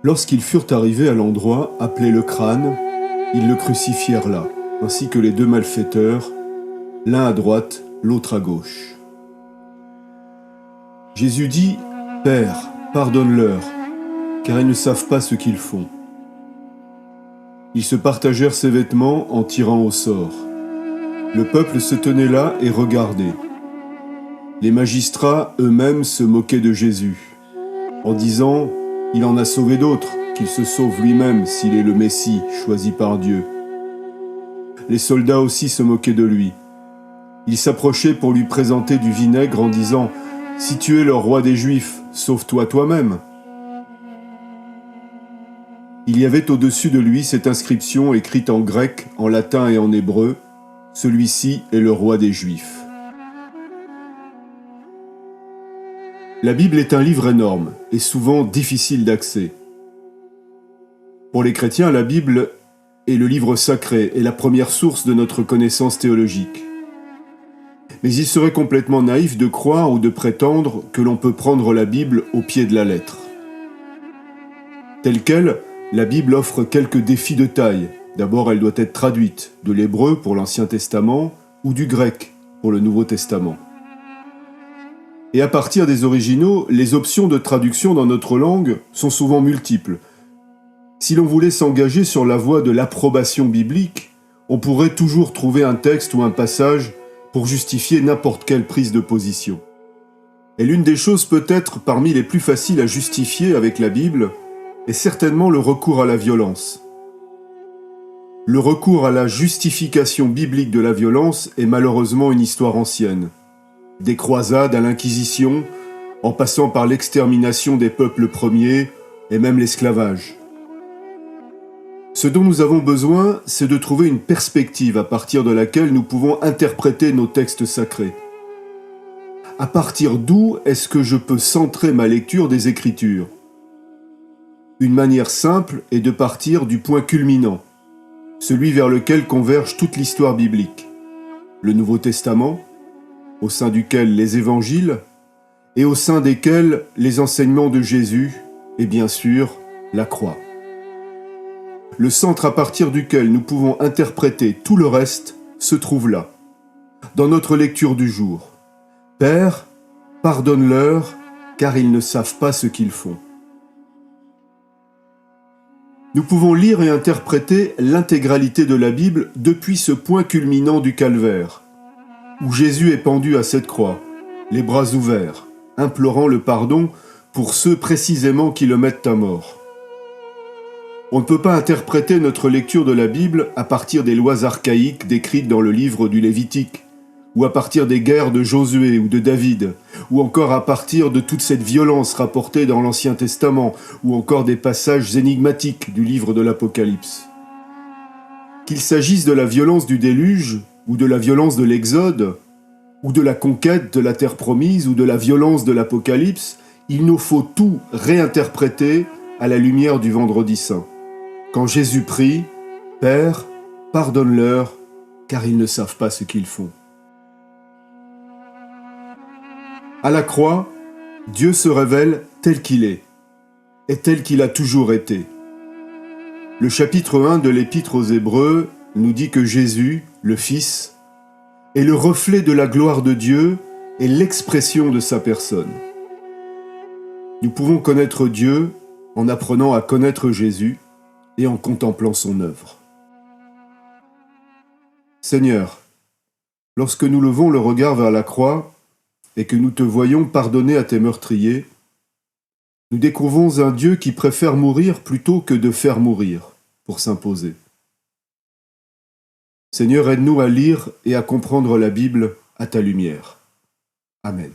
Lorsqu'ils furent arrivés à l'endroit appelé le crâne, ils le crucifièrent là, ainsi que les deux malfaiteurs, l'un à droite, l'autre à gauche. Jésus dit : « Père, pardonne-leur, car ils ne savent pas ce qu'ils font. » Ils se partagèrent ses vêtements en tirant au sort. Le peuple se tenait là et regardait. Les magistrats eux-mêmes se moquaient de Jésus, en disant : « Il en a sauvé d'autres, qu'il se sauve lui-même s'il est le Messie choisi par Dieu. » Les soldats aussi se moquaient de lui. Ils s'approchaient pour lui présenter du vinaigre en disant : « Si tu es le roi des Juifs, sauve-toi toi-même. » Il y avait au-dessus de lui cette inscription écrite en grec, en latin et en hébreu : « Celui-ci est le roi des Juifs. » La Bible est un livre énorme et souvent difficile d'accès. Pour les chrétiens, la Bible est le livre sacré et la première source de notre connaissance théologique. Mais il serait complètement naïf de croire ou de prétendre que l'on peut prendre la Bible au pied de la lettre. Telle quelle, la Bible offre quelques défis de taille. D'abord, elle doit être traduite de l'hébreu pour l'Ancien Testament ou du grec pour le Nouveau Testament. Et à partir des originaux, les options de traduction dans notre langue sont souvent multiples. Si l'on voulait s'engager sur la voie de l'approbation biblique, on pourrait toujours trouver un texte ou un passage pour justifier n'importe quelle prise de position. Et l'une des choses peut-être parmi les plus faciles à justifier avec la Bible est certainement le recours à la violence. Le recours à la justification biblique de la violence est malheureusement une histoire ancienne. Des croisades à l'Inquisition, en passant par l'extermination des peuples premiers et même l'esclavage. Ce dont nous avons besoin, c'est de trouver une perspective à partir de laquelle nous pouvons interpréter nos textes sacrés. À partir d'où est-ce que je peux centrer ma lecture des Écritures ? Une manière simple est de partir du point culminant, celui vers lequel converge toute l'histoire biblique. Le Nouveau Testament, au sein duquel les évangiles, et au sein desquels les enseignements de Jésus, et bien sûr, la croix. Le centre à partir duquel nous pouvons interpréter tout le reste se trouve là, dans notre lecture du jour. « Père, pardonne-leur, car ils ne savent pas ce qu'ils font. » Nous pouvons lire et interpréter l'intégralité de la Bible depuis ce point culminant du calvaire, où Jésus est pendu à cette croix, les bras ouverts, implorant le pardon pour ceux précisément qui le mettent à mort. On ne peut pas interpréter notre lecture de la Bible à partir des lois archaïques décrites dans le livre du Lévitique, ou à partir des guerres de Josué ou de David, ou encore à partir de toute cette violence rapportée dans l'Ancien Testament, ou encore des passages énigmatiques du livre de l'Apocalypse. Qu'il s'agisse de la violence du déluge, ou de la violence de l'Exode, ou de la conquête de la terre promise, ou de la violence de l'Apocalypse, il nous faut tout réinterpréter à la lumière du Vendredi Saint. Quand Jésus prie, « Père, pardonne-leur, car ils ne savent pas ce qu'ils font. » À la croix, Dieu se révèle tel qu'il est, et tel qu'il a toujours été. Le chapitre 1 de l'Épître aux Hébreux nous dit que Jésus, le Fils, est le reflet de la gloire de Dieu et l'expression de sa personne. Nous pouvons connaître Dieu en apprenant à connaître Jésus et en contemplant son œuvre. Seigneur, lorsque nous levons le regard vers la croix et que nous te voyons pardonner à tes meurtriers, nous découvrons un Dieu qui préfère mourir plutôt que de faire mourir pour s'imposer. Seigneur, aide-nous à lire et à comprendre la Bible à ta lumière. Amen.